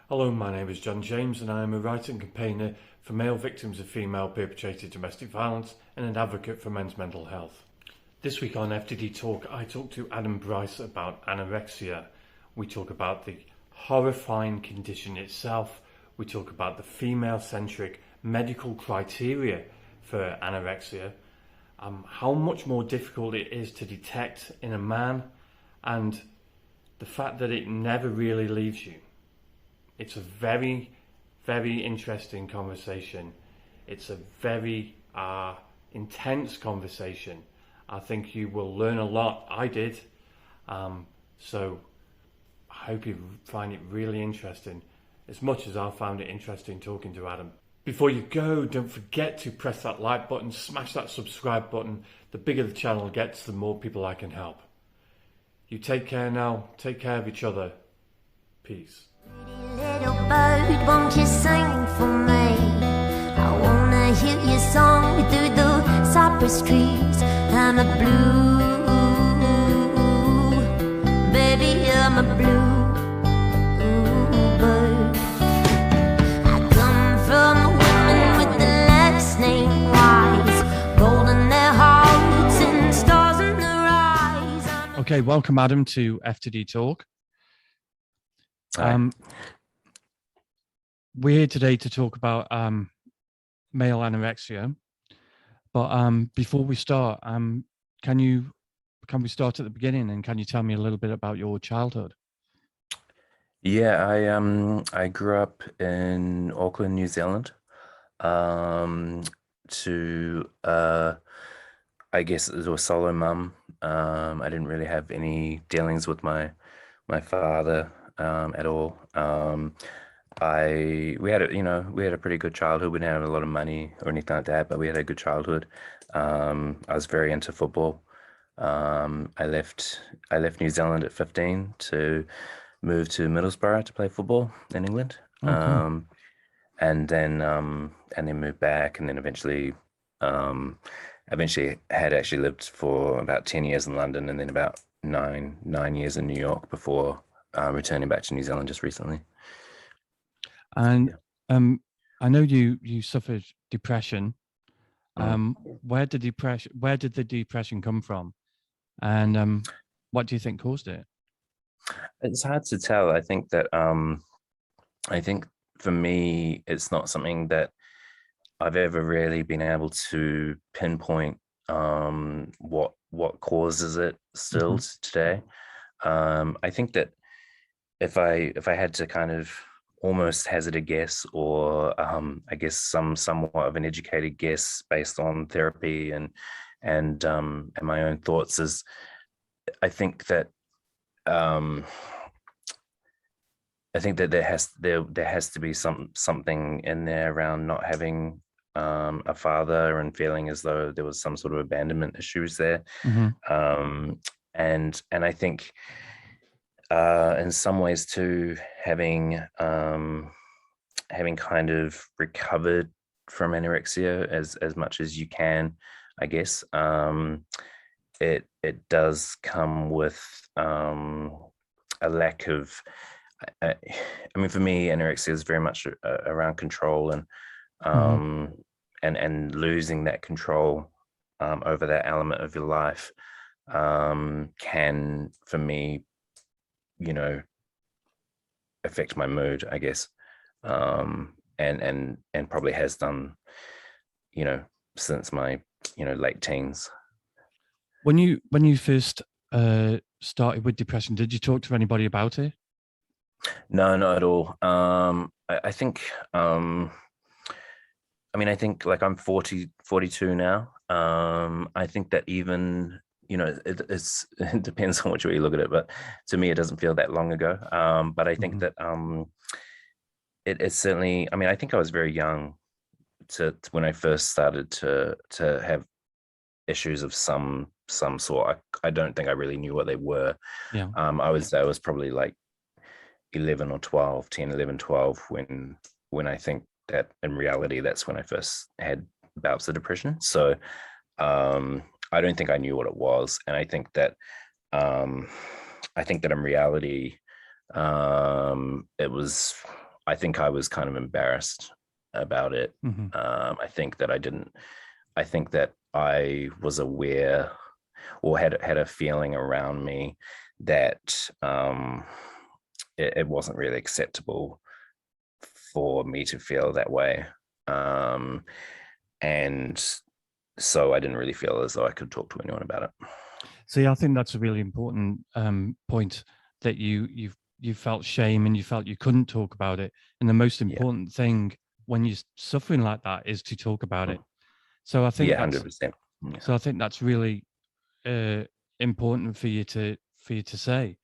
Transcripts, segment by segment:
Hello, my name is John James and I am a writer and campaigner for male victims of female perpetrated domestic violence and an advocate for men's mental health. This week on FTD Talk, I talk to Adam Bryce about anorexia. We talk about the horrifying condition itself. We talk about the female-centric medical criteria for anorexia, how much more difficult it is to detect in a man, and the fact that it never really leaves you. It's a very, very interesting conversation. It's a very intense conversation. I think you will learn a lot. I did. So I hope you find it really interesting, as much as I found it interesting talking to Adam. Before you go, don't forget to press that like button, smash that subscribe button. The bigger the channel gets, the more people I can help. You take care now. Take care of each other. Peace. Little bird, won't you sing for me? I wanna hear your song through the cypress trees. I'm a blue, baby, I'm a blue bird. I come from women with the last name Wise, gold in their hearts and stars in their eyes. Okay, welcome Adam to FTD Talk. We're here today to talk about male anorexia, but before we start, can we start at the beginning, and can you tell me a little bit about your childhood? Yeah, I grew up in Auckland, New Zealand. I guess it was a solo mum. I didn't really have any dealings with my father at all. We had a pretty good childhood. We didn't have a lot of money or anything like that, but we had a good childhood. I was very into football. I left New Zealand at 15 to move to Middlesbrough to play football in England. Okay. And then moved back, and then eventually had actually lived for about 10 years in London, and then about nine years in New York before returning back to New Zealand just recently. And I know you suffered depression. Where did the depression come from, and what do you think caused it? It's hard to tell. I think that I think for me, it's not something that I've ever really been able to pinpoint what causes it still today. I think that if I had to kind of almost hazard a guess, or I guess somewhat of an educated guess based on therapy and my own thoughts, is I think that there has to be something in there around not having a father and feeling as though there was some sort of abandonment issues there. And I think in some ways too, having kind of recovered from anorexia as much as you can, I guess, it does come with a lack of, I mean, for me, anorexia is very much around control, and losing that control over that element of your life can, for me, affect my mood, I guess, and probably has done, since my late teens. When you first started with depression, did you talk to anybody about it? No, not at all. I think I think, like, I'm 42 now. I think that even, it depends on which way you look at it, but to me, it doesn't feel that long ago. But I think that it's certainly, I think I was very young to when I first started to have issues of some sort. I don't think I really knew what they were. Yeah. I was probably like 11 or 12, 10, 11, 12 when I think that in reality that's when I first had bouts of depression. So I don't think I knew what it was, and I think that in reality it was I think I was kind of embarrassed about it. Mm-hmm. I think that I was aware or had a feeling around me that it wasn't really acceptable for me to feel that way. And so I didn't really feel as though I could talk to anyone about it. See, I think that's a really important point, that you felt shame and you felt you couldn't talk about it. And the most important thing when you're suffering like that is to talk about it. So I think 100%. So I think that's really important for you to say.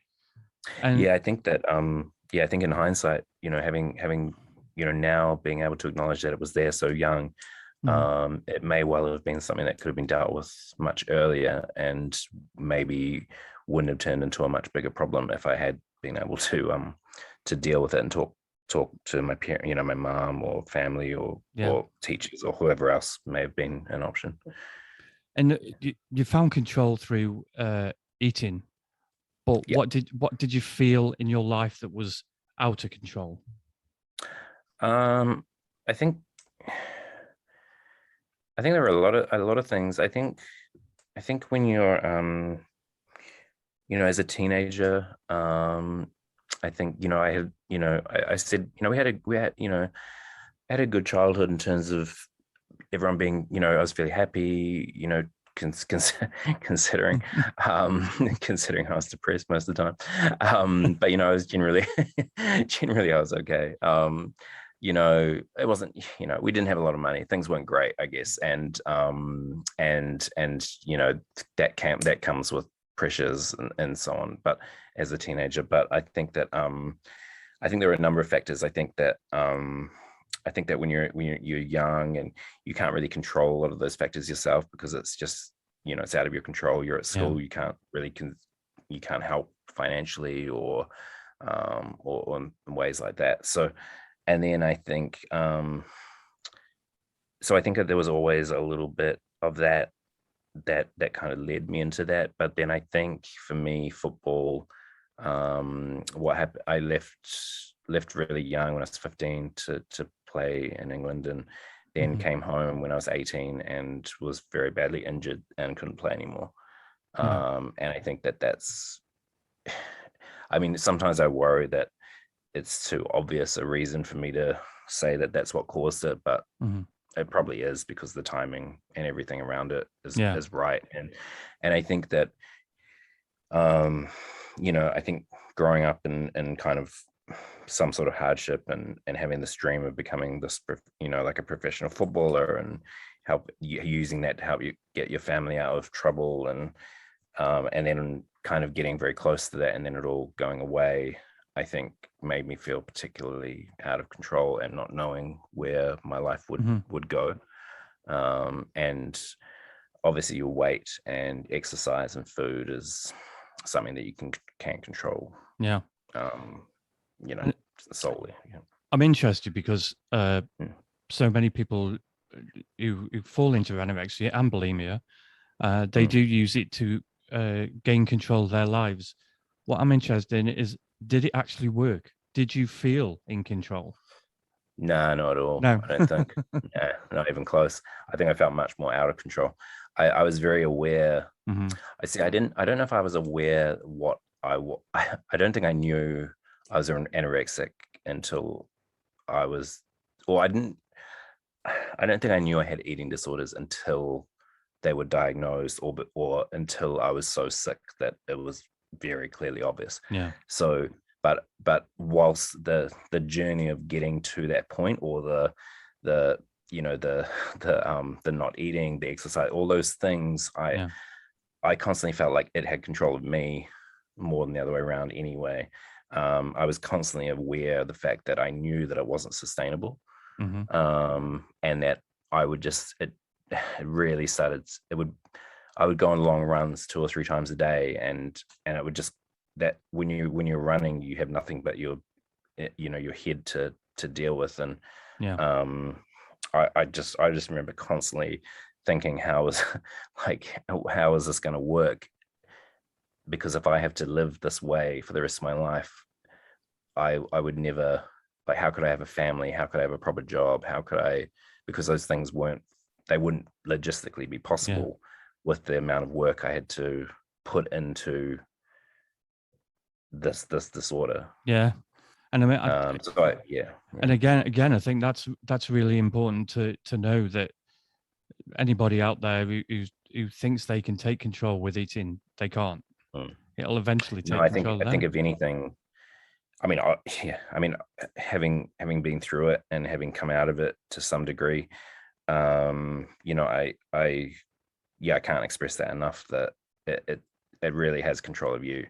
And I think that I think in hindsight, having now being able to acknowledge that it was there so young, it may well have been something that could have been dealt with much earlier, and maybe wouldn't have turned into a much bigger problem if I had been able to deal with it and talk to my parent, my mom or family or teachers or whoever else may have been an option. And you found control through eating, but what did you feel in your life that was out of control? I think there were a lot of things. I think when you're as a teenager, I think I had I said we had a good childhood in terms of everyone being I was fairly happy, considering considering I was depressed most of the time, but I was generally I was okay. It wasn't, we didn't have a lot of money. Things weren't great, I guess. And that comes with pressures and so on. But as a teenager, but I think that, I think there are a number of factors. I think that when you're young and you can't really control a lot of those factors yourself, because it's just, it's out of your control. You're at school, you can't really, you can't help financially or in ways like that. So, and then I think, I think that there was always a little bit of that kind of led me into that. But then I think for me, football, what happened, I left really young when I was 15 to play in England, and then came home when I was 18 and was very badly injured and couldn't play anymore. And I think that's, sometimes I worry that it's too obvious a reason for me to say that that's what caused it, but it probably is, because the timing and everything around it is right. And I think that, I think growing up in kind of some sort of hardship and having this dream of becoming this, like a professional footballer, and using that to help you get your family out of trouble, and then kind of getting very close to that, and then it all going away, I think made me feel particularly out of control and not knowing where my life would go. And obviously your weight and exercise and food is something that you can't control. Yeah. Solely. Yeah. I'm interested because so many people who fall into anorexia and bulimia, they do use it to gain control of their lives. What I'm interested in is, did it actually work? Did you feel in control? No, not at all. No. I don't think. No, not even close. I think I felt much more out of control. I was very aware. I don't know if I was aware what I don't think I knew I was an anorexic until I was, or I don't think I knew I had eating disorders until they were diagnosed, or until I was so sick that it was very clearly obvious. Yeah. So, but whilst the journey of getting to that point, or the not eating, the exercise, all those things, I constantly felt like it had control of me more than the other way around anyway. I was constantly aware of the fact that I knew that it wasn't sustainable. And that I would just, it really started, I would go on long runs 2 or 3 times a day, and it would just, that when you're running, you have nothing but your head to deal with. And I just remember constantly thinking, how is this going to work? Because if I have to live this way for the rest of my life, I would never like, how could I have a family? How could I have a proper job? How could I, because those things wouldn't logistically be possible with the amount of work I had to put into this disorder. Yeah. And I mean, and again, I think that's really important to know, that anybody out there who thinks they can take control with eating, they can't. It'll eventually take control. I think if anything, I mean, having been through it and having come out of it to some degree, I can't express that enough, that it really has control of you,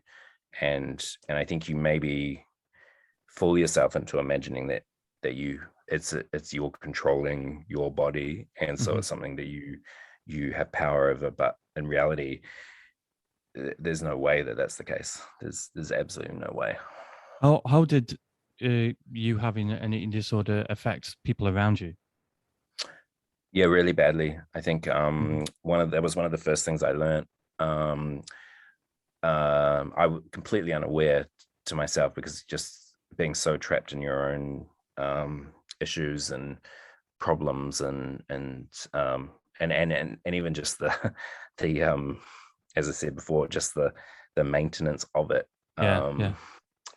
and I think you maybe fool yourself into imagining that it's you're controlling your body, and so it's something that you have power over, but in reality, there's no way that that's the case. There's absolutely no way. How did you having an eating disorder affect people around you? Yeah, really badly. I think that was one of the first things I learned. I was completely unaware to myself, because just being so trapped in your own issues and problems, and even just the as I said before, just the maintenance of it.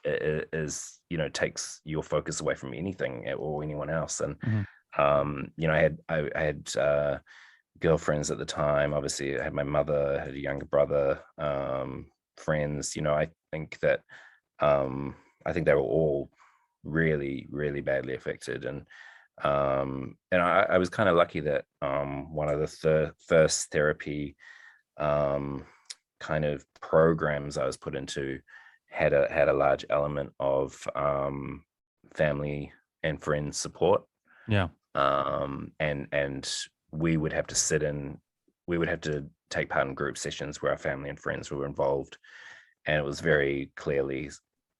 It is, takes your focus away from anything or anyone else. And I had girlfriends at the time. Obviously, I had my mother, I had a younger brother, friends. I think that they were all really, really badly affected. And I was kind of lucky that one of the first therapy kind of programs I was put into had a large element of family and friends support. And we would have to take part in group sessions where our family and friends were involved, and it was very clearly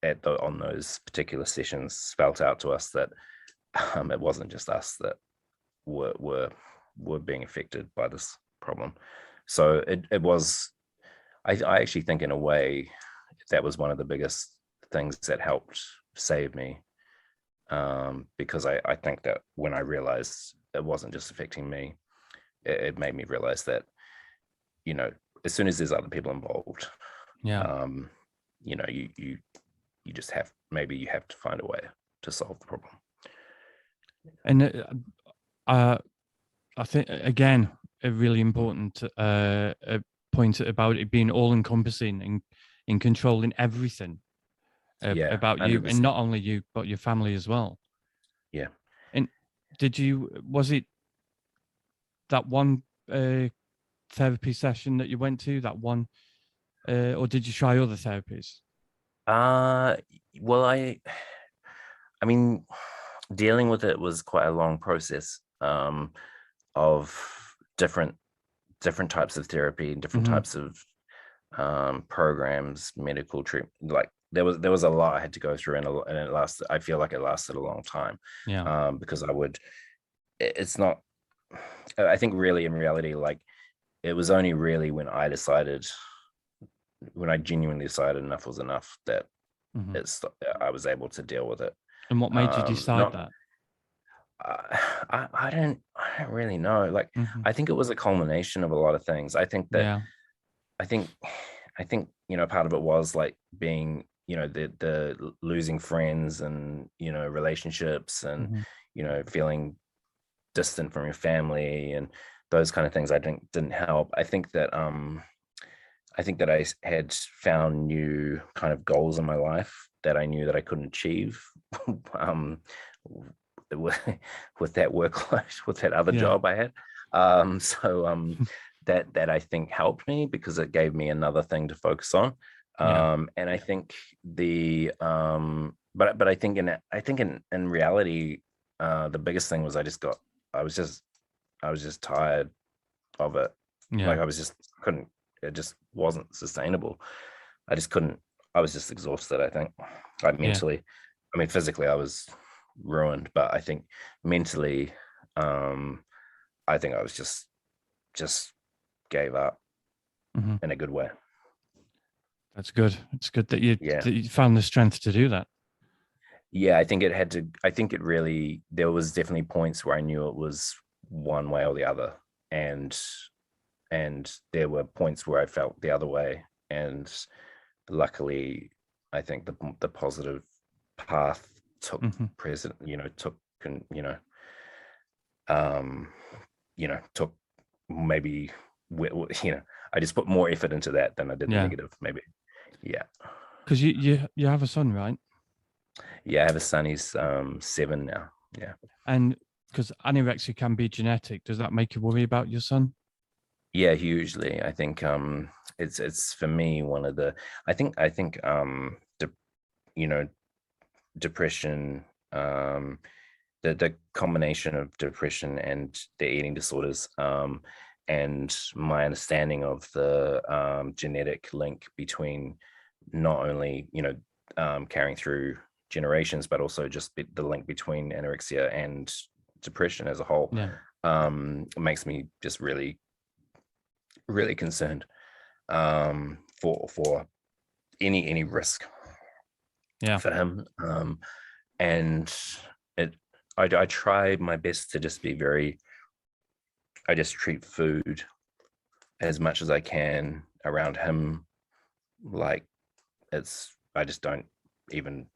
on those particular sessions spelt out to us that it wasn't just us that were being affected by this problem. So it was, I actually think, in a way, that was one of the biggest things that helped save me, because I think that when I realized it wasn't just affecting me, it made me realize that, as soon as there's other people involved, you just have to find a way to solve the problem. And I think, again, a really important point about it being all encompassing and in controlling everything about 100%. You, and not only you, but your family as well. Yeah. And was it that one therapy session that you went to, that one, or did you try other therapies? Well, I mean, dealing with it was quite a long process of different types of therapy and different types of programs, medical treatment. Like there was a lot I had to go through, and it lasted. I feel like it lasted a long time. Because it's not. I think really, in reality, like, it was only really when I genuinely decided enough was enough, that I was able to deal with it. And what made you decide that? I don't really know. Like, I think it was a culmination of a lot of things. I think that I think part of it was like being, the losing friends and, relationships and, feeling distant from your family and those kind of things. I think didn't help. I think that I had found new kind of goals in my life that I knew that I couldn't achieve with that workload, with that other job I had. That I think helped me, because it gave me another thing to focus on. And I think but I think in reality, the biggest thing was I was just tired of it. Like, it just wasn't sustainable. I just couldn't. I was just exhausted, I think. Like, mentally. I mean, physically I was ruined, but I think mentally, I think I was just gave up in a good way. That's good. It's good that you found the strength to do that. Yeah, I think it really, there was definitely points where I knew it was one way or the other. And there were points where I felt the other way. And luckily, I think the positive path took Hmm. precedent, um, took maybe, I just put more effort into that than I did the Yeah, negative, maybe. Yeah. because you have a son, right? Yeah, I have a son, he's 7 now. Yeah. And because anorexia can be genetic, does that make you worry about your son? Yeah, hugely. I think it's for me one of the, I think you know, depression, the combination of depression and the eating disorders, and my understanding of the genetic link between not only, carrying through generations, but also just the link between anorexia and depression as a whole, Yeah, makes me just really, really concerned, for any risk yeah, for him. And it, I try my best to just be very, I just treat food as much as I can around him like I just don't even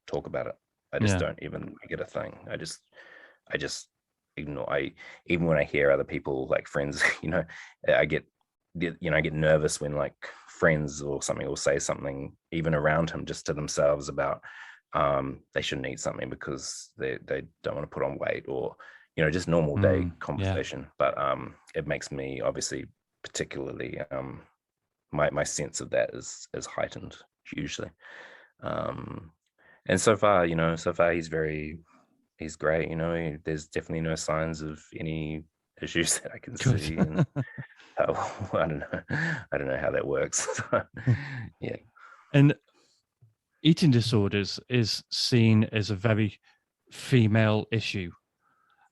talk about it. I just yeah. don't even make it a thing. I just ignore. Even when I hear other people, like friends, I get, I get nervous when like friends or something will say something even around him just to themselves about they shouldn't eat something because they don't want to put on weight, or just normal day Yeah, conversation. But it makes me obviously particularly, my sense of that is heightened hugely. um and so far he's great. There's definitely no signs of any issues that I can good. see. And I don't know how that works. So, yeah. And eating disorders is seen as a very female issue.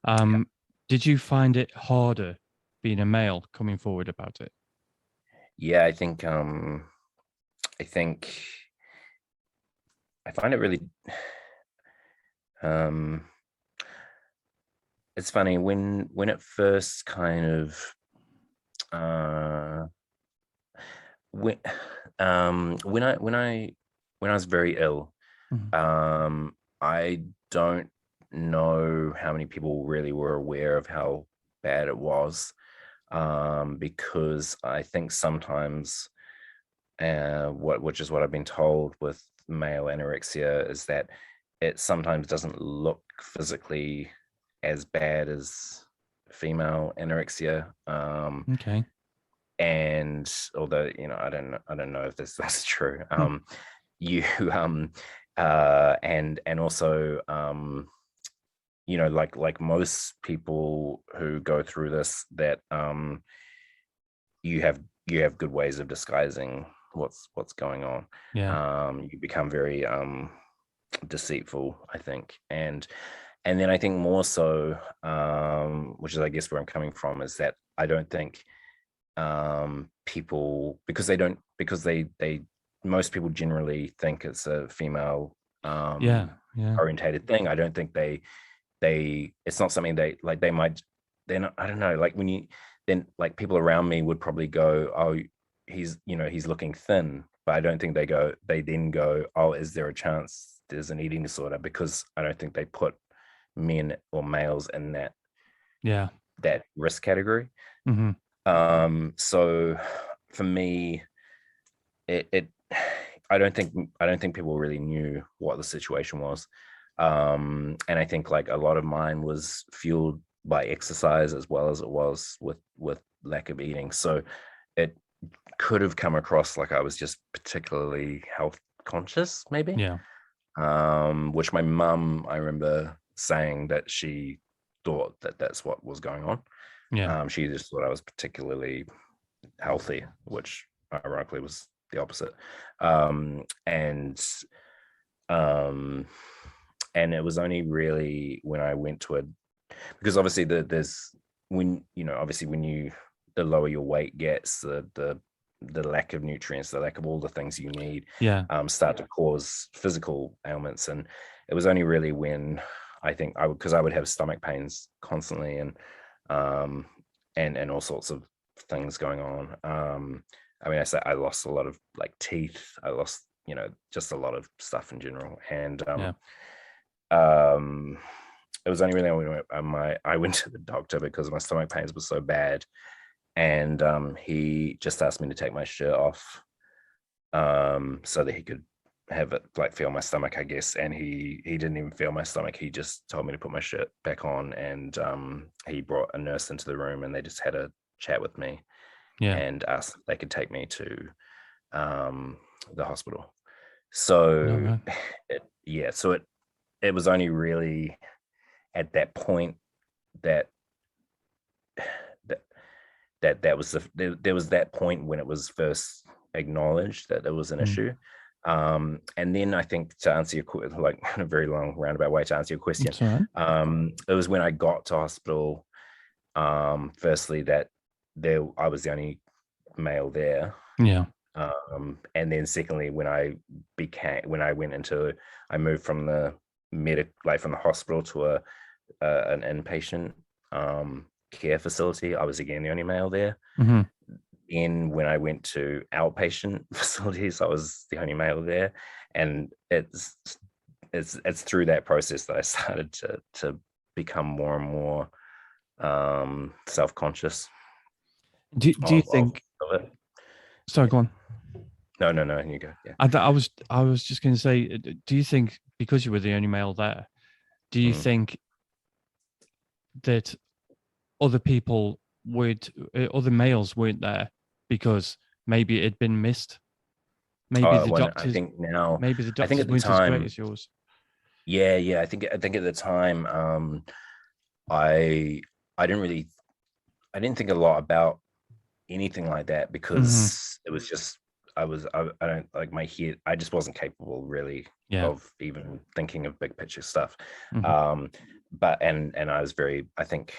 Yeah. Did you find it harder being a male coming forward about it? Yeah, I think I find it really, um it's funny when it first kind of, uh when when I was very ill, Mhm. I don't know how many people really were aware of how bad it was, because I think sometimes, which is what I've been told with male anorexia, is that it sometimes doesn't look physically as bad as female anorexia. Okay. And although, I don't know if that's true. Hmm. You and also, like most people who go through this, that you have good ways of disguising what's going on. Yeah. You become very deceitful, I think. And then I think more so, which is I guess where I'm coming from, is that I don't think people, because they most people generally think it's a female Yeah. Yeah. orientated thing. I don't think it's not something they might, they're not, I don't know, like when you, then like people around me would probably go, oh, he's looking thin, but I don't think they then go, oh, is there a chance there's an eating disorder? Because I don't think they put men or males in Yeah. that risk category. Hmm. So for me, it I don't think people really knew what the situation was. And I think like a lot of mine was fueled by exercise as well as it was with lack of eating. So it could have come across like I was just particularly health conscious, maybe. Yeah. Which my mum, I remember saying that she thought that that's what was going on. Yeah. She just thought I was particularly healthy, which ironically was the opposite. And and it was only really when I went to because obviously there's, when obviously when you, the lower your weight gets, the lack of nutrients, the lack of all the things you need, Yeah. start to cause physical ailments. And it was only really when I think because I would have stomach pains constantly and all sorts of things going on. I mean, I lost a lot of like teeth. I lost, just a lot of stuff in general. And it was only really when I went to the doctor because my stomach pains were so bad, and he just asked me to take my shirt off, so that he could have it like feel my stomach, I guess. And he didn't even feel my stomach. He just told me to put my shirt back on, and he brought a nurse into the room, and they just had a chat with me, and asked if they could take me to the hospital. So it was only really at that point that there was that point when it was first acknowledged that there was an issue. And then I think, to answer your like a very long roundabout way to answer your question, it was when I got to hospital, firstly that I was the only male there, and then secondly when I moved from the from the hospital to an inpatient care facility, I was again the only male there. Then when I went to outpatient facilities, I was the only male there, and it's through that process that I started to become more and more self-conscious. Do you think? Sorry, go on. No, you go. Yeah. I was just going to say, do you think because you were the only male there, do you think that other males weren't there because maybe it had been missed? Maybe the doctors. I think now. Maybe the doctors weren't as great as yours. Yeah. I think at the time, I didn't think a lot about anything like that because it was just I don't like my head. I just wasn't capable really of even thinking of big picture stuff. But and I was very, I think,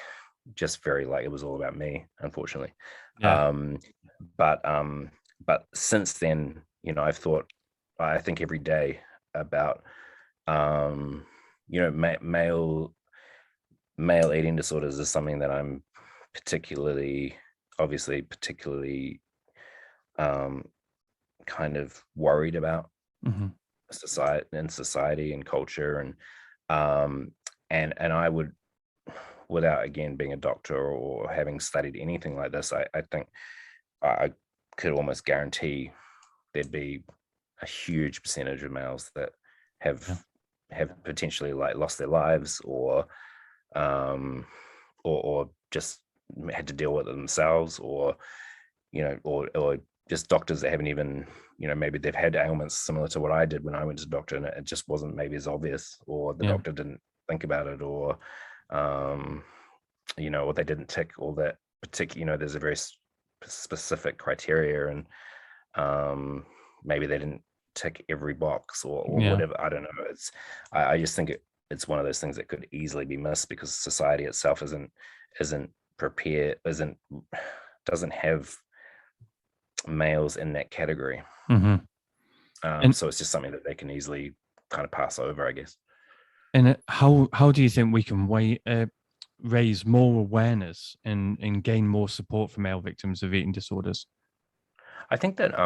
just very like it was all about me, unfortunately. But since then, I've thought, I think every day about male eating disorders is something that I'm particularly kind of worried about society and culture, and I would, without again being a doctor or having studied anything like this, I think I could almost guarantee there'd be a huge percentage of males that have potentially like lost their lives or just had to deal with it themselves, or just doctors that haven't even, maybe they've had ailments similar to what I did when I went to the doctor, and it just wasn't maybe as obvious, or the doctor didn't think about it, or or they didn't tick all that particular, there's a very specific criteria, and maybe they didn't tick every box or whatever. I don't know. I just think it's one of those things that could easily be missed because society itself isn't prepared, doesn't have males in that category. And so it's just something that they can easily kind of pass over, I guess. And how do you think we can raise more awareness and gain more support for male victims of eating disorders? I think that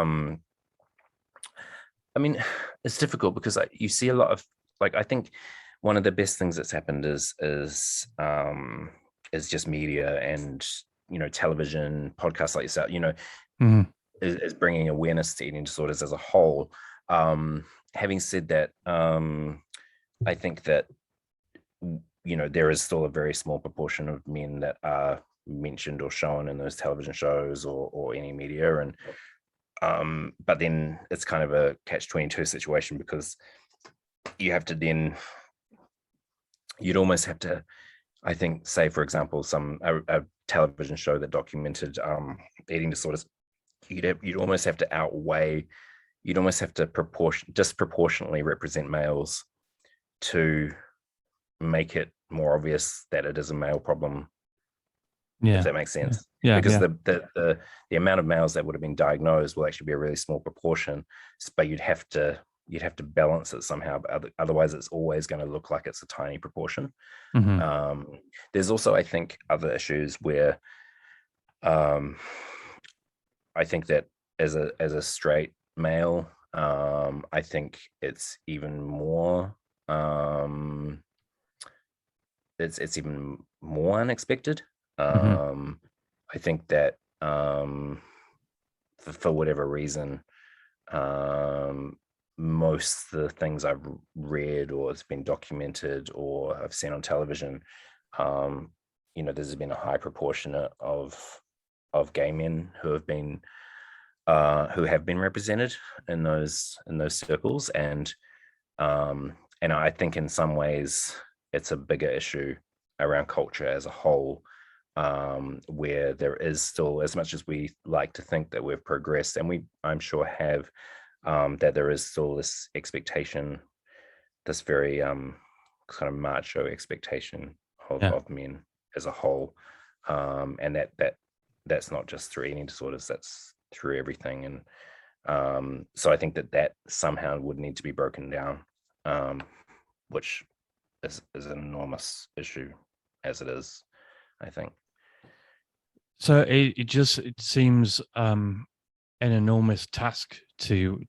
I mean, it's difficult because you see a lot of, like, I think one of the best things that's happened is just media and television, podcasts like yourself, is bringing awareness to eating disorders as a whole. Having said that, I think that there is still a very small proportion of men that are mentioned or shown in those television shows or any media, and but then it's kind of a catch-22 situation, because you'd almost have to, I think, say, for example, a television show that documented eating disorders, you'd almost have to disproportionately represent males to make it more obvious that it is a male problem. If that makes sense. Because the amount of males that would have been diagnosed will actually be a really small proportion, but you'd have to you'd have to balance it somehow, but otherwise it's always going to look like it's a tiny proportion. There's also, I think, other issues where I think that as a straight male, I think it's even more it's even more unexpected. I think that for whatever reason, most of the things I've read or it's been documented or I've seen on television, there's been a high proportion of gay men who have been represented in those circles, and I think in some ways it's a bigger issue around culture as a whole, where there is still, as much as we like to think that we've progressed, and I'm sure have, that there is still this expectation, this very kind of macho expectation of men as a whole, and that's not just through eating disorders, that's through everything. And so I think that somehow would need to be broken down, which is an enormous issue as it is, I think. So it seems an enormous task to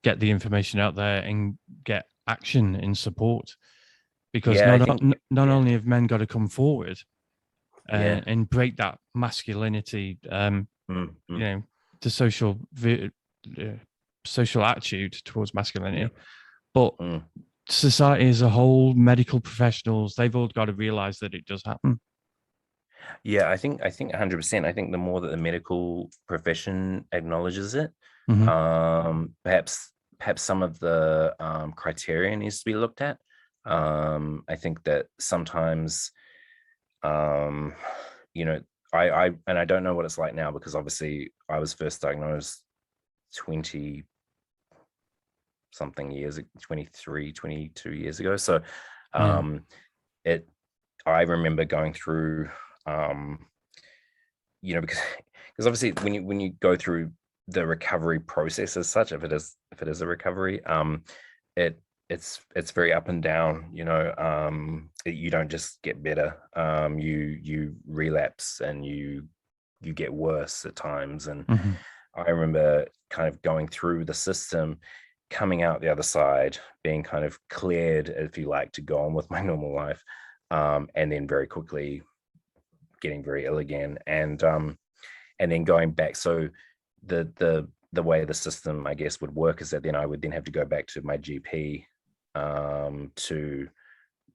get the information out there and get action in support, because not only have men got to come forward and break that masculinity, the social attitude towards masculinity, but society as a whole, medical professionals, they've all got to realize that it does happen. Yeah, I think 100%. I think the more that the medical profession acknowledges it, perhaps some of the criteria needs to be looked at. I think that sometimes, I don't know what it's like now, because obviously I was first diagnosed 20 something years, 23, 22 years ago. So I remember going through, because obviously when you go through the recovery process as such, if it is a recovery, it's very up and down. You don't just get better. You relapse and you get worse at times. And I remember kind of going through the system, coming out the other side, being kind of cleared, if you like, to go on with my normal life, and then very quickly getting very ill again, and then going back. So the way the system, I guess, would work is that then I would then have to go back to my GP to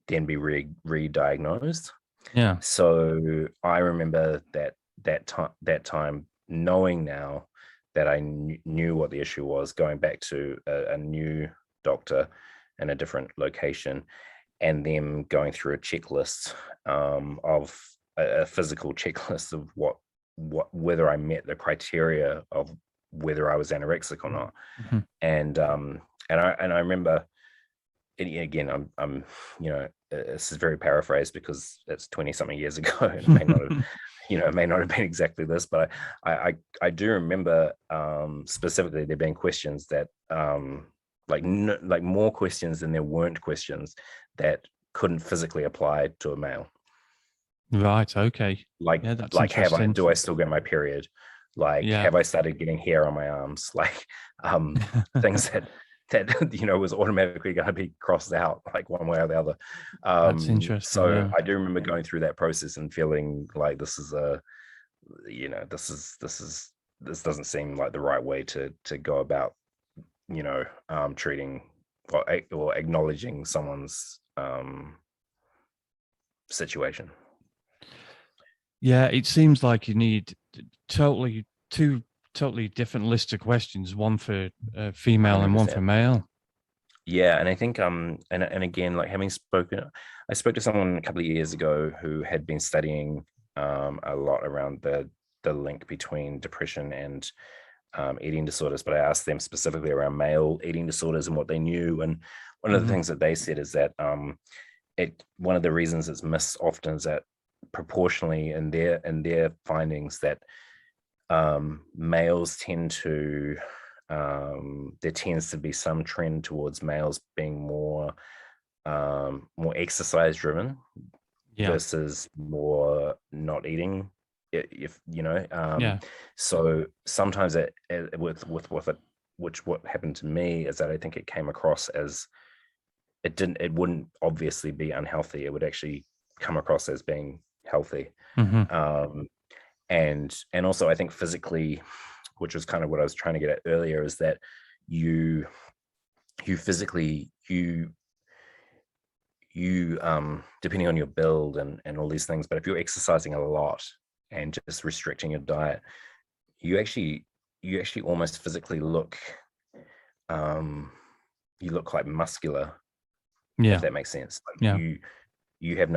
then be re-diagnosed. So I remember that time knowing now that I knew what the issue was, going back to a new doctor in a different location, and then going through a checklist of a physical checklist of what whether I met the criteria of whether I was anorexic or not. And I remember, again, I'm this is very paraphrased because it's 20 something years ago, and it may not have it may not have been exactly this, but I do remember specifically there being questions that like more questions than there weren't questions that couldn't physically apply to a male. Right. Okay. Like do I still get my period? Like, have I started getting hair on my arms? Like, things that was automatically going to be crossed out, like one way or the other. That's interesting. So I do remember going through that process and feeling like this doesn't seem like the right way to go about, treating or acknowledging someone's situation. Yeah, it seems like you need two totally different lists of questions, one for female 100%. And one for male. Yeah, and I think and again, like I spoke to someone a couple of years ago who had been studying a lot around the link between depression and eating disorders, but I asked them specifically around male eating disorders and what they knew. And one of the things that they said is that one of the reasons it's missed often is that proportionally in their findings that males tend to there tends to be some trend towards males being more exercise driven versus more not eating, if you know. So sometimes with it, which what happened to me is that I think it came across as it wouldn't obviously be unhealthy. It would actually come across as being healthy. And also I think physically, which was kind of what I was trying to get at earlier, is that you physically, depending on your build and all these things, but if you're exercising a lot and just restricting your diet, you actually almost physically look you look quite muscular, if that makes sense. Like you have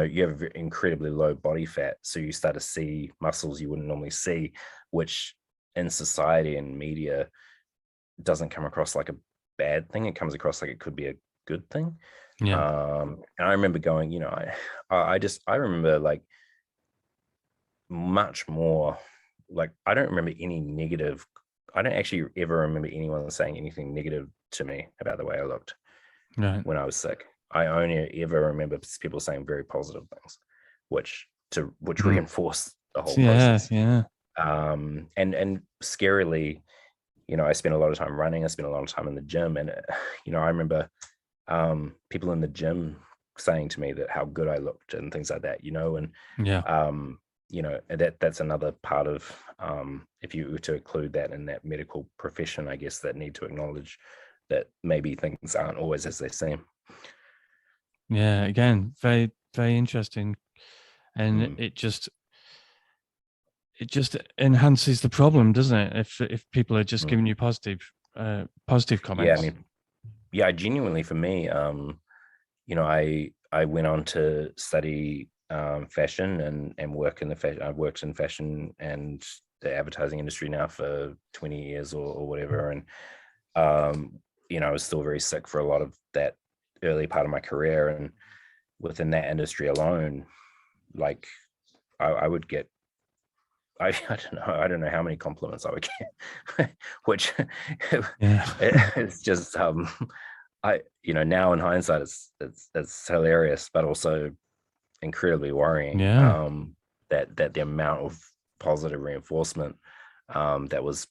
incredibly low body fat, so you start to see muscles you wouldn't normally see, which in society and media doesn't come across like a bad thing. It comes across like it could be a good thing. And I remember going, you know, I remember like much more, like I don't remember any negative. I don't actually ever remember anyone saying anything negative to me about the way I looked when I was sick. I only ever remember people saying very positive things, which reinforce the whole process. And scarily, you know, I spent a lot of time running. I spent a lot of time in the gym, and you know, I remember people in the gym saying to me that how good I looked and things like that. You know, and you know, that's another part of if you were to include that in that medical profession, I guess, that need to acknowledge that maybe things aren't always as they seem. Yeah, again, very, very interesting. And it just enhances the problem, doesn't it? If people are just giving you positive comments. Yeah, genuinely for me, you know, I went on to study fashion and work in the fashion. I've worked in fashion and the advertising industry now for 20 years or whatever. And, you know, I was still very sick for a lot of that early part of my career. And within that industry alone, like I would get, I don't know how many compliments I would get, which it's just, you know, now in hindsight, it's hilarious, but also incredibly worrying. That the amount of positive reinforcement that was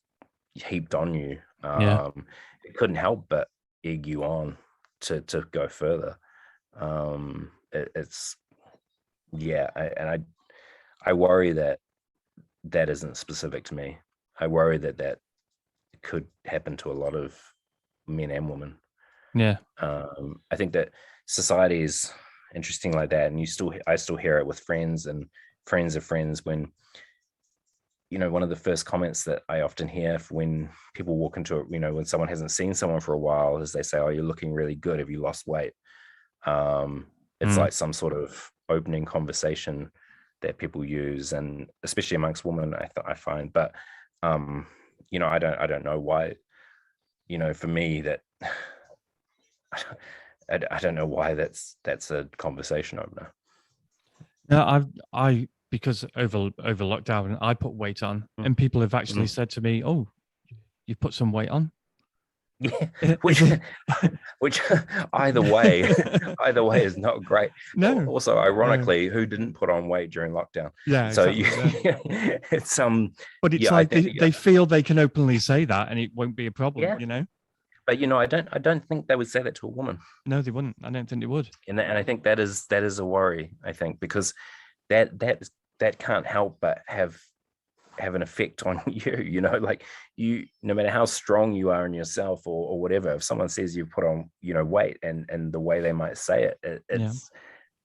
heaped on you, it couldn't help but egg you on to go further. I worry that isn't specific to me. I worry that could happen to a lot of men and women. I think that society is interesting like that, and I still hear it with friends and friends of friends when, you know, one of the first comments that I often hear when people walk into it, you know, when someone hasn't seen someone for a while, is they say, "Oh, you're looking really good. Have you lost weight?" It's like some sort of opening conversation that people use, and especially amongst women, I find. But you know, I don't know why. You know, for me, that I don't know why that's a conversation opener. No, I because over lockdown I put weight on, and people have actually said to me, "Oh, you put some weight on." Yeah, which either way is not great. No. Also, ironically, who didn't put on weight during lockdown? Yeah. So exactly, it's But it's like they feel they can openly say that, and it won't be a problem. Yeah. You know. But you know, I don't think they would say that to a woman. No, they wouldn't. I don't think they would. And I think that is a worry. I think because that can't help but have an effect on you. You know, like you, no matter how strong you are in yourself or whatever, if someone says you put on, you know, weight, and the way they might say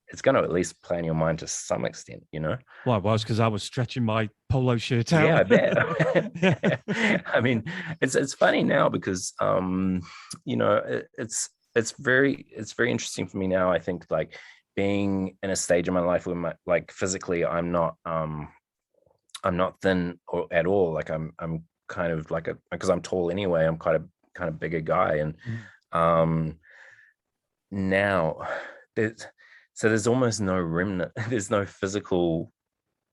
it's going to at least play in your mind to some extent, you know. Well, it was because I was stretching my polo shirt out. Yeah, I bet. I mean, it's funny now because you know, it's very interesting for me now. I think like being in a stage of my life where like physically I'm not thin or at all. Like I'm kind of like because I'm tall anyway, I'm kind of bigger guy, and now there's almost no remnant. There's no physical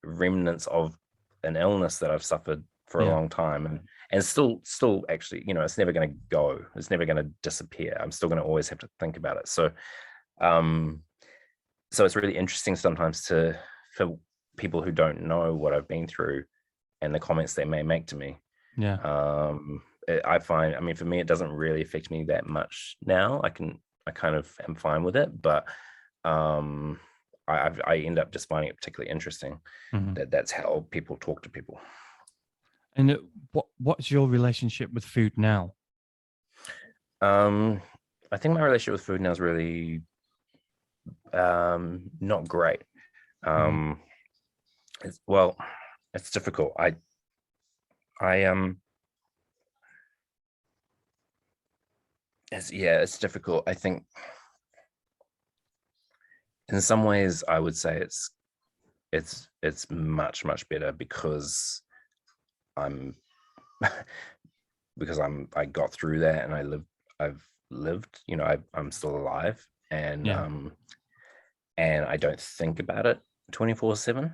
remnants of an illness that I've suffered for a long time, and still actually, it's never going to go. It's never going to disappear. I'm still going to always have to think about it. So, so it's really interesting sometimes for people who don't know what I've been through and the comments they may make to me. Yeah. I find, I mean, for me, it doesn't really affect me that much now. I kind of am fine with it, but I end up just finding it particularly interesting that that's how people talk to people. And what's your relationship with food now? I think my relationship with food now is really not great. It's difficult. It's difficult. I think in some ways I would say it's much better because I got through that and I've lived, I'm still alive, and and I don't think about it 24/7.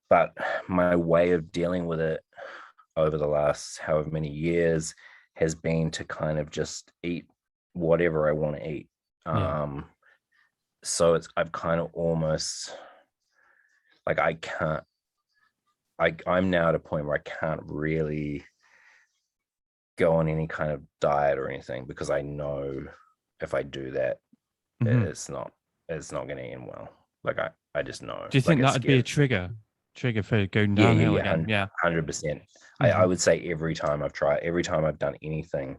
But my way of dealing with it over the last however many years has been to kind of just eat whatever I want to eat. So I've kind of almost like I'm now at a point where I can't really go on any kind of diet or anything, because I know if I do that, it's not going to end well. Like I just know. Do you think that'd be a trigger for going downhill again? 100%. I would say every time I've done anything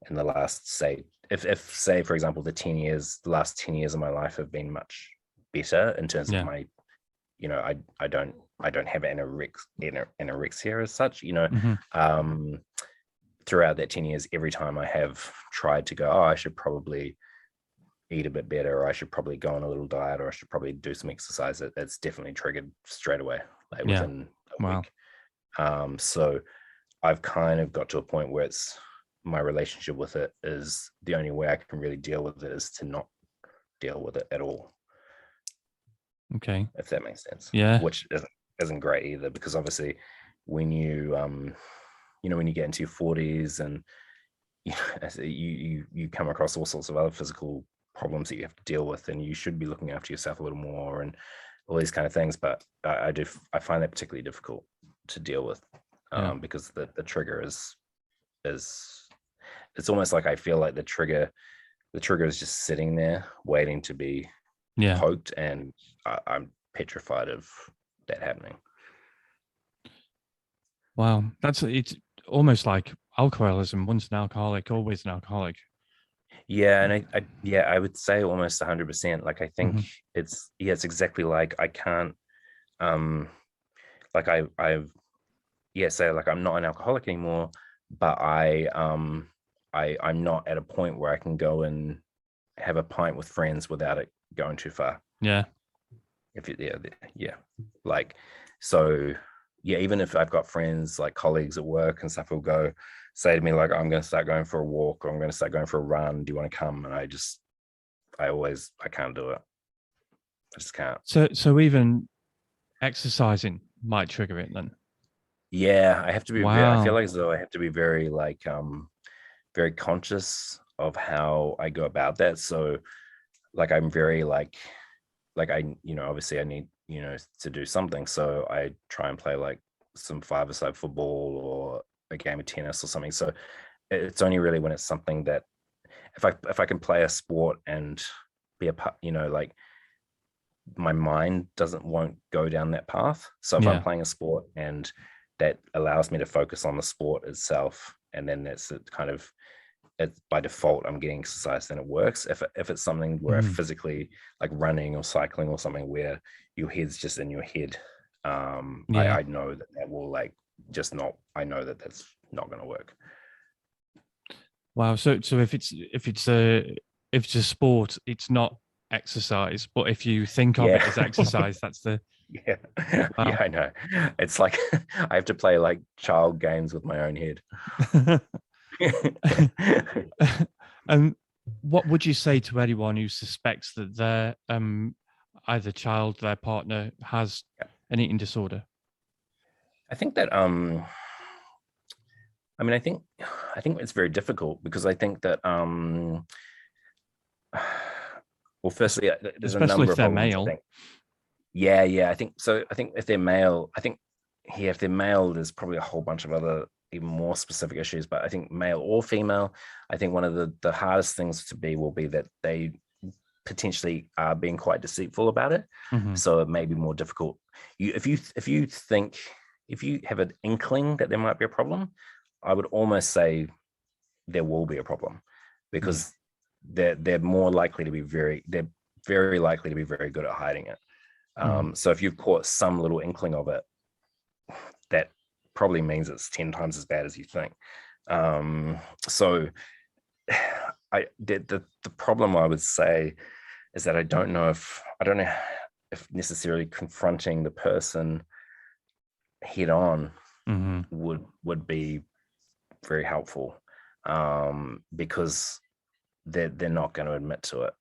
in the last, say, if say, for example, the last 10 years of my life have been much better in terms of my, I don't have anorexia as such, throughout that 10 years, every time I have tried to go, I should probably eat a bit better, or I should probably go on a little diet, or I should probably do some exercise, that's definitely triggered straight away, like within a week. So I've kind of got to a point where it's my relationship with it is the only way I can really deal with it is to not deal with it at all. Okay. If that makes sense. Yeah. Which isn't great either, because obviously when you when you get into your 40s and you come across all sorts of other physical problems that you have to deal with, and you should be looking after yourself a little more and all these kind of things. But I find that particularly difficult to deal with, because the trigger is it's almost like I feel like the trigger is just sitting there waiting to be poked, and I'm petrified of that happening. Wow, it's almost like alcoholism. Once an alcoholic, always an alcoholic. Yeah, and I would say almost 100%. Like I think it's exactly like I can't like I've say like I'm not an alcoholic anymore, but I'm not at a point where I can go and have a pint with friends without it going too far. Yeah. Like, so even if I've got friends like colleagues at work and stuff who'll go say to me like, I'm going to start going for a walk, or I'm going to start going for a run, do you want to come? And I can't do it. I just can't. So even exercising might trigger it then? Yeah, I have to be I feel like as though I have to be very like very conscious of how I go about that. So like I'm very like I obviously I need to do something, so I try and play like some five-a-side football or a game of tennis or something. So it's only really when it's something that if I can play a sport and be a part, like my mind won't go down that path. So if I'm playing a sport and that allows me to focus on the sport itself, and then that's by default I'm getting exercise, then it works. If it's something where I physically like running or cycling or something where your head's just in your head, I know that will like just not, I know that that's not going to work. Wow. So if it's a sport, it's not exercise, but if you think of it as exercise, that's the wow. I know. It's like I have to play like child games with my own head. And what would you say to anyone who suspects that their either child, their partner has an eating disorder? I think that I mean, I think it's very difficult because I think that well, firstly, there's a Especially number if of they're problems. I male. think. Yeah, I think so. I think if they're male, I think yeah, if they're male, there's probably a whole bunch of other even more specific issues. But I think male or female, I think one of the hardest things to be will be that they potentially are being quite deceitful about it. Mm-hmm. So it may be more difficult. If you think if you have an inkling that there might be a problem, I would almost say there will be a problem because they're more likely to be they're very likely to be very good at hiding it. So if you've caught some little inkling of it, that probably means it's 10 times as bad as you think. So the problem I would say is that I don't know if necessarily confronting the person head on would be very helpful, because they're not going to admit to it.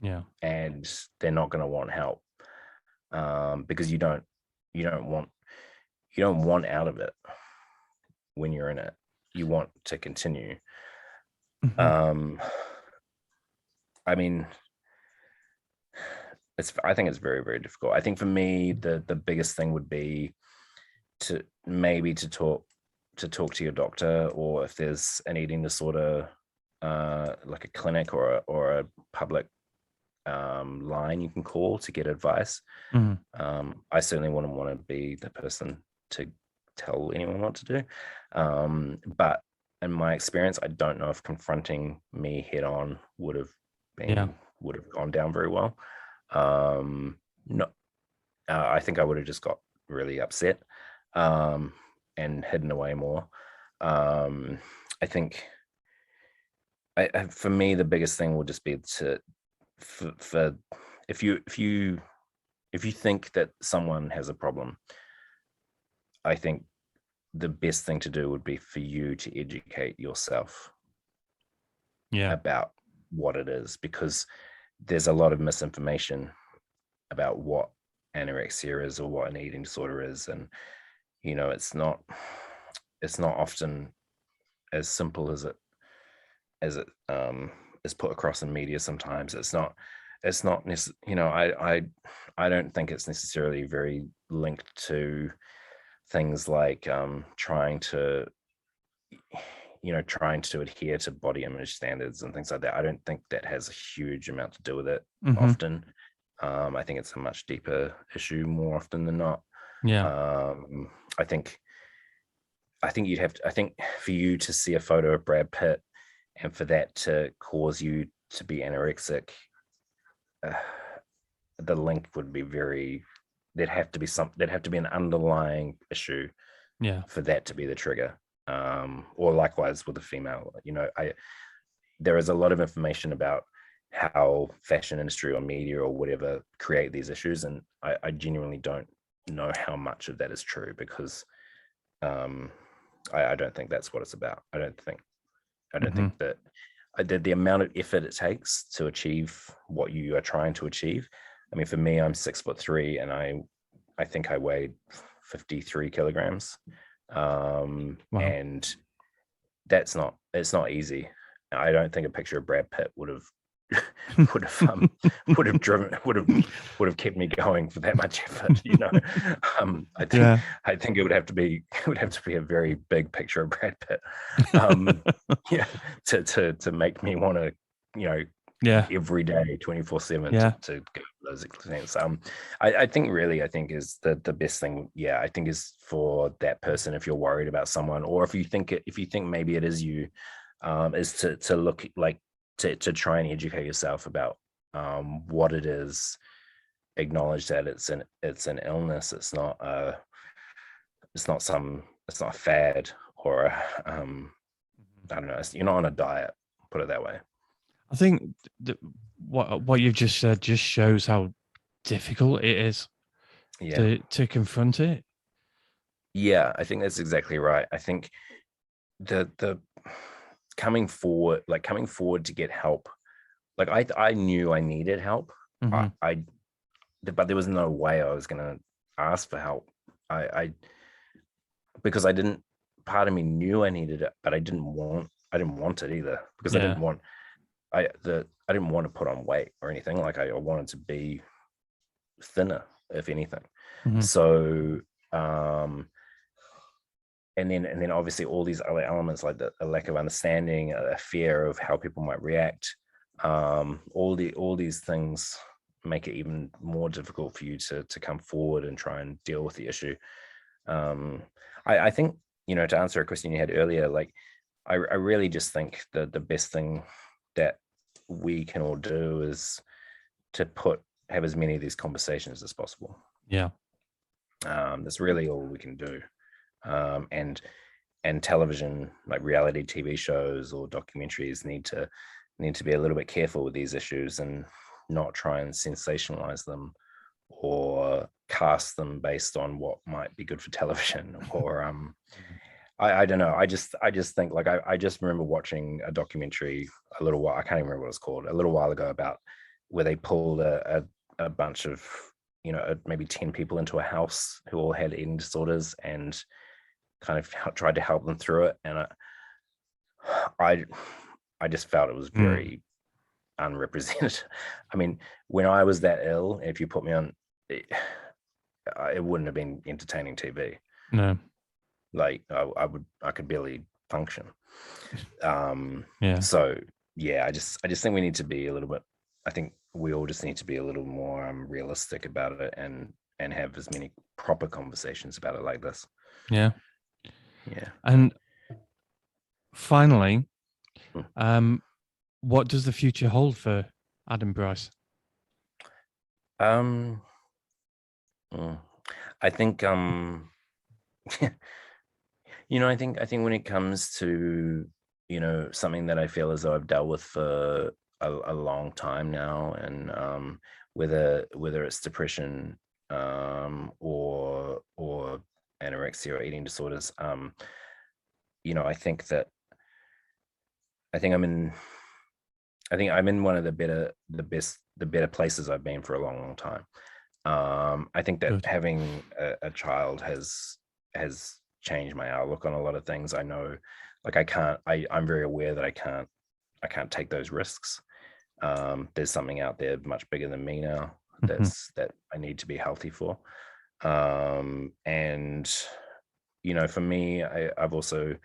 Yeah. And they're not going to want help, because you don't want out of it when you're in it. You want to continue. I mean, I think it's very, very difficult. I think for me, the biggest thing would be to talk to your doctor, or if there's an eating disorder, like a clinic or a public line you can call to get advice. I certainly wouldn't want to be the person to tell anyone what to do, but in my experience, I don't know if confronting me head on would have gone down very well. No, I think I would have just got really upset, and hidden away more. I think for me, the biggest thing will just be for if you think that someone has a problem, I think the best thing to do would be for you to educate yourself about what it is, because there's a lot of misinformation about what anorexia is or what an eating disorder is, and it's not often as simple as it is put across in media. Sometimes it's not I don't think it's necessarily very linked to things like trying to adhere to body image standards and things like that. I don't think that has a huge amount to do with it often. I think it's a much deeper issue more often than not. I think for you to see a photo of Brad Pitt and for that to cause you to be anorexic, the link would be there'd have to be an underlying issue for that to be the trigger. Or likewise with a female. There is a lot of information about how fashion industry or media or whatever create these issues, and I genuinely don't know how much of that is true, because I don't think that's what it's about. I don't think that the amount of effort it takes to achieve what you are trying to achieve. I mean, for me, I'm 6'3", and I think I weighed 53 kilograms. And it's not easy. I don't think a picture of Brad Pitt would have kept me going for that much effort. I think it would have to be a very big picture of Brad Pitt, to make me want to, every day 24/7 to go to those extents. I think is the best thing. I think is for that person, if you're worried about someone, or if you think maybe it is you, is to look like to try and educate yourself about what it is, acknowledge that it's an illness. It's not a fad, or I don't know. You're not on a diet, put it that way. I think what you've just said just shows how difficult it is to confront it. Yeah, I think that's exactly right. I think the coming forward to get help, like I knew I needed help. But there was no way I was going to ask for help. Because I didn't part of me knew I needed it, but I didn't want it either, because I Yeah. didn't want I didn't want to put on weight or anything. Like I wanted to be thinner, if anything. Mhm. So and then obviously all these other elements, like a lack of understanding, a fear of how people might react, all these things make it even more difficult for you to come forward and try and deal with the issue. I think, to answer a question you had earlier, like I really just think that the best thing that we can all do is to have as many of these conversations as possible. Yeah. That's really all we can do. And television, like reality TV shows or documentaries, need to be a little bit careful with these issues and not try and sensationalize them or cast them based on what might be good for television. Or I don't know. I just think, like, I just remember watching a documentary a little while, I can't even remember what it's called, a little while ago, about where they pulled a bunch of, maybe 10 people into a house who all had eating disorders and kind of tried to help them through it. And I just felt it was very unrepresented. I mean, when I was that ill, if you put me on, it wouldn't have been entertaining TV. No. Like I could barely function. Yeah. So yeah, I just think we need to be a little bit, I think we all just need to be a little more realistic about it and have as many proper conversations about it like this. Yeah. Yeah. And finally, what does the future hold for Adam Bryce? I think I think when it comes to something that I feel as though I've dealt with for a long time now, and whether it's depression or anorexia or eating disorders, I think I'm in one of the better places I've been for a long time. I think that Good. having a child has changed my outlook on a lot of things. I know, like, I'm very aware that I can't take those risks. There's something out there much bigger than me now that I need to be healthy for. And for me, I've also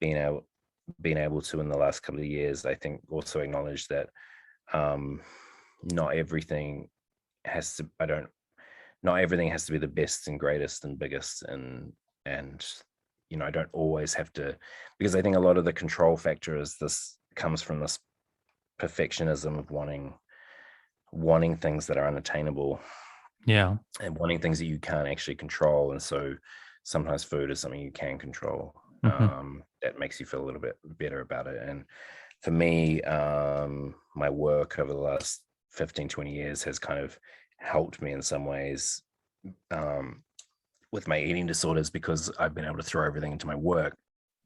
been able to, in the last couple of years, I think, also acknowledge that not everything has to be the best and greatest and biggest, and I don't always have to, because I think a lot of the control factor comes from this perfectionism of wanting things that are unattainable, Yeah. and wanting things that you can't actually control. And so sometimes food is something you can control. That makes you feel a little bit better about it. And for me, my work over the last 15-20 years has kind of helped me in some ways with my eating disorders, because I've been able to throw everything into my work.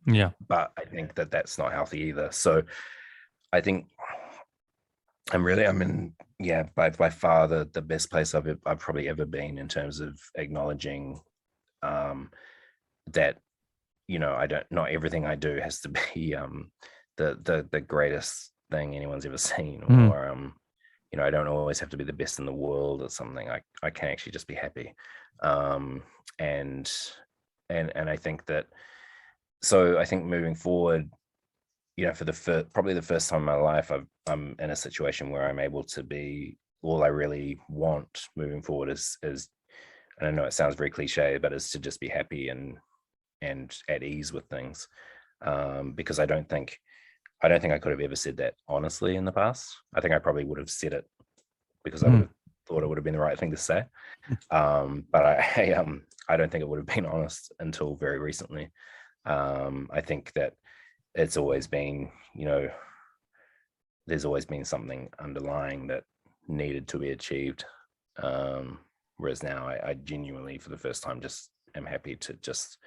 Yeah. But I think that that's not healthy either. So I think I'm in, by far the best place I've probably ever been, in terms of acknowledging that not everything I do has to be the greatest thing anyone's ever seen, or I don't always have to be the best in the world at something. I can actually just be happy. And I think that, so I think moving forward, for probably the first time in my life, I'm in a situation where I'm able to be, all I really want moving forward is, and I know it sounds very cliche, but is to just be happy and at ease with things. Because I don't think I could have ever said that honestly in the past. I think I probably would have said it because I would have thought it would have been the right thing to say. But I don't think it would have been honest until very recently. I think that it's always been, there's always been something underlying that needed to be achieved. Whereas now I genuinely, for the first time, just am happy to just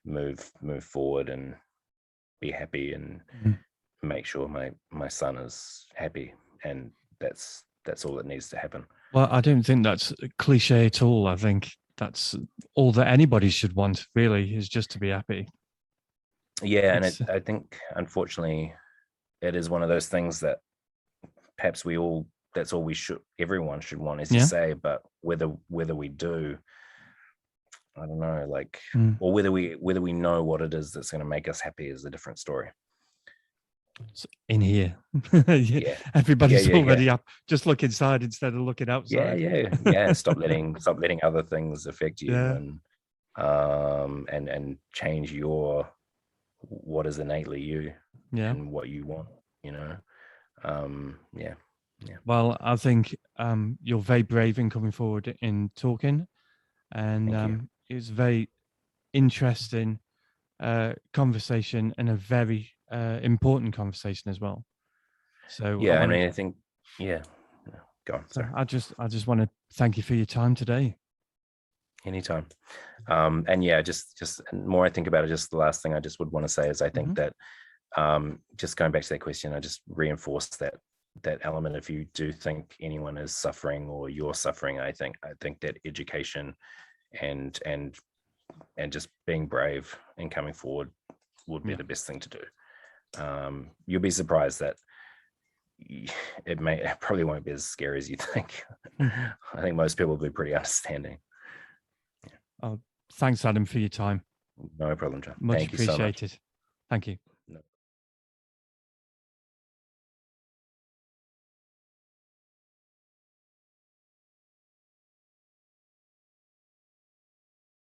move forward and be happy and make sure my son is happy, and that's all that needs to happen. Well, I don't think that's cliche at all. I think that's all that anybody should want, really, is just to be happy. Yeah, and It's I think unfortunately it is one of those things that perhaps that's all everyone should want, as you yeah. say, but whether we do, I don't know, like, Mm. or whether we know what it is that's going to make us happy is a different story. In here. Yeah. Everybody's Yeah. already up. Just look inside instead of looking outside. Yeah. Stop letting other things affect you, Yeah. and change what is innately you, Yeah. and what you want, yeah. Well, I think you're very brave in coming forward in talking, and it was very interesting conversation, and a very important conversation as well. So Yeah, I mean, I think, yeah. Go on. so Sorry. I just want to thank you for your time today. Anytime. And yeah, just more I think about it, just the last thing I just would want to say is I think that just going back to that question, I just reinforce that element. If you do think anyone is suffering or you're suffering, I think that education and just being brave and coming forward would be the best thing to do. You'll be surprised that it probably won't be as scary as you think. I think most people will be pretty understanding. Oh, thanks, Adam, for your time. No problem, John. Much Thank you so much. appreciated. Thank you.